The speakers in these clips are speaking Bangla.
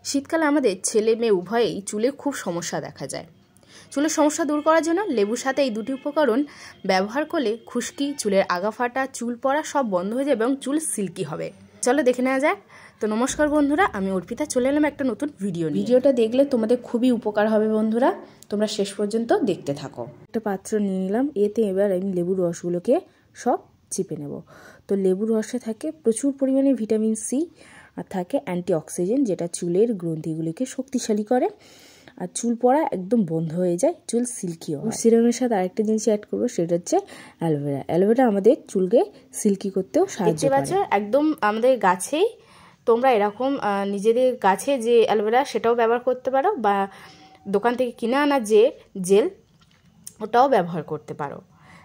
শীতকালে আমাদের ছেলে মেয়ে উভয়েই চুলে খুব সমস্যা দেখা যায়। চুলের সমস্যা দূর করার জন্য লেবুর সাথে এই দুটি উপকরণ ব্যবহার করলে খুশকি, চুলের আগা ফাটা, চুল পড়া সব বন্ধ হয়ে যাবে এবং চুল সিল্কি হবে। চলো দেখে নেওয়া যাক। তো নমস্কার বন্ধুরা, আমি অর্পিতা চলে এলাম একটা নতুন ভিডিওটা দেখলে তোমাদের খুবই উপকার হবে বন্ধুরা, তোমরা শেষ পর্যন্ত দেখতে থাকো। একটা পাত্র নিয়ে নিলাম, এতে এবার আমি লেবুর রসগুলোকে সব চিপে নেব। তো লেবুর রসে থাকে প্রচুর পরিমাণে ভিটামিন সি আর থাকে অ্যান্টিঅক্সিডেন্ট, যেটা চুলের গ্রন্থিগুলিকে শক্তিশালী করে আর চুল পড়া একদম বন্ধ হয়ে যায়, চুল সিল্কি হয়। সিরামের সাথে আরেকটা জিনিস অ্যাড করবো, সেটা হচ্ছে অ্যালোভেরা। অ্যালোভেরা আমাদের চুলকে সিল্কি করতেও সাহায্য করে। একদম আমাদের গাছেই তোমরা এরকম নিজেদের গাছে যে অ্যালোভেরা সেটাও ব্যবহার করতে পারো, বা দোকান থেকে কিনে আনা যে জেল ওটাও ব্যবহার করতে পারো।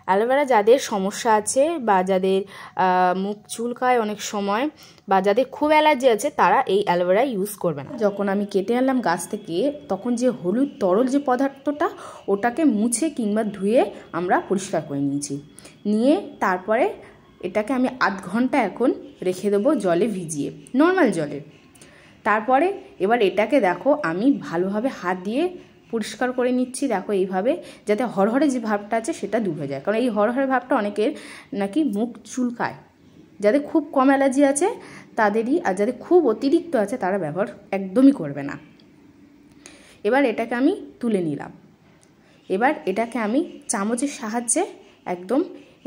অ্যালোভেরা যাদের সমস্যা আছে বা যাদের মুখ চুলকায় অনেক সময়, বা যাদের খুব অ্যালার্জি আছে, তারা এই অ্যালোভেরা ইউজ করবে না। যখন আমি কেটে আনলাম গাছ থেকে, তখন যে হলুদ তরল যে পদার্থটা, ওটাকে মুছে কিংবা ধুয়ে আমরা পরিষ্কার করে নিয়েছি। নিয়ে তারপরে এটাকে আমি আধ ঘন্টা এখন রেখে দেবো জলে ভিজিয়ে, নর্মাল জলে। তারপরে এবার এটাকে দেখো আমি ভালোভাবে হাত দিয়ে পরিষ্কার করে নিচ্ছি। দেখো এইভাবে, যাতে হরহরে যে ভাবটা আছে সেটা দূর হয়ে যায়, কারণ এই হরহরে ভাবটা অনেকের নাকি মুখ চুলকায়। যাদের খুব কম অ্যালার্জি আছে তাদেরই, আর যাদের খুব অতিরিক্ত আছে তারা ব্যবহার একদমই করবে না। এবার এটাকে আমি তুলে নিলাম। এবার এটাকে আমি চামচের সাহায্যে একদম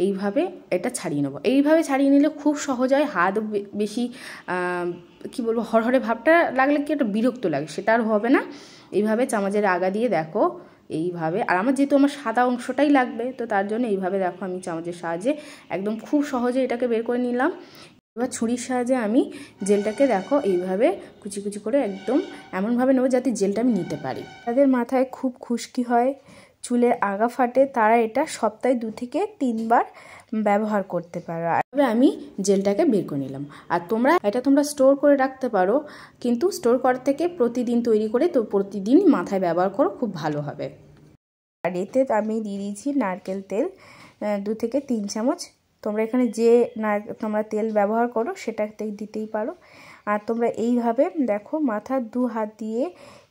এইভাবে এটা ছাড়িয়ে নেবো। এইভাবে ছাড়িয়ে নিলে খুব সহজ হয়, হাত বেশি কি বলবো, হরহরে ভাবটা লাগলে কি একটা বিরক্ত লাগে, সেটা আর হবে না। এইভাবে চামচের আগা দিয়ে দেখো এইভাবে, আর আমার যেহেতু আমার সাদা অংশটাই লাগবে, তো তার জন্য এইভাবে দেখো আমি চামচের সাহায্যে একদম খুব সহজে এটাকে বের করে নিলাম। এবার ছুরির সাহায্যে আমি জেলটাকে দেখো এইভাবে কুচি কুচি করে একদম এমনভাবে নেবো যাতে জেলটা আমি নিতে পারি। তাদের মাথায় খুব খুশকি হয়, চুলের আগা ফাটে, তারা এটা সপ্তাহে 2 থেকে 3 বার ব্যবহার করতে পারো। এবার আমি জেলটাকে বের করে নিলাম। আর তোমরা স্টোর করে রাখতে পারো, কিন্তু স্টোর করার থেকে প্রতিদিন তৈরি করে তো প্রতিদিন মাথায় ব্যবহার করো, খুব ভালো হবে। আর এতে আমি দিয়ে দিয়েছি নারকেল তেল 2 থেকে 3 চামচ। তোমরা এখানে যে তোমরা তেল ব্যবহার করো সেটাতে দিতেই পারো। আর তোমরা এইভাবে দেখো মাথার 2 হাত দিয়ে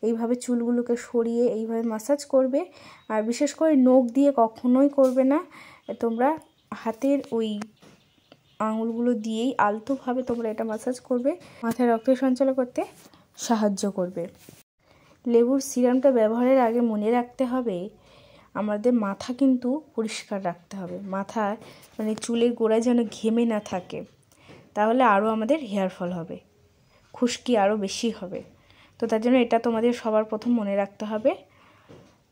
এইভাবে চুলগুলোকে সরিয়ে এইভাবে ম্যাসাজ করবে। আর বিশেষ করে নখ দিয়ে কখনোই করবে না, তোমরা হাতের ওই আঙুলগুলো দিয়েই আলতোভাবে তোমরা এটা ম্যাসাজ করবে, মাথায় রক্ত সঞ্চালন করতে সাহায্য করবে। লেবুর সিরামটা ব্যবহারের আগে মনে রাখতে হবে, আমাদের মাথা কিন্তু পরিষ্কার রাখতে হবে। মাথায় মানে চুলের গোড়ায় যেন ঘেমে না থাকে, তাহলে আরও আমাদের হেয়ার ফল হবে, খুশকি আরও বেশি হবে। তো তার জন্য এটা তোমাদের সবার প্রথম মনে রাখতে হবে।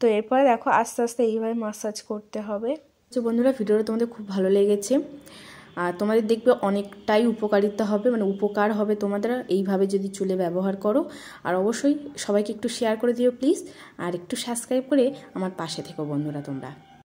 তো এরপরে দেখো আস্তে আস্তে এইভাবে ম্যাসাজ করতে হবে। তো বন্ধুরা, ভিডিওটা তোমাদের খুব ভালো লেগেছে, আর তোমাদের দেখবে অনেকটাই উপকারিতা হবে, মানে উপকার হবে তোমাদের এইভাবে যদি চুলে ব্যবহার করো। আর অবশ্যই সবাইকে একটু শেয়ার করে দিও প্লিজ, আর একটু সাবস্ক্রাইব করে আমার পাশে থেকো বন্ধুরা তোমরা।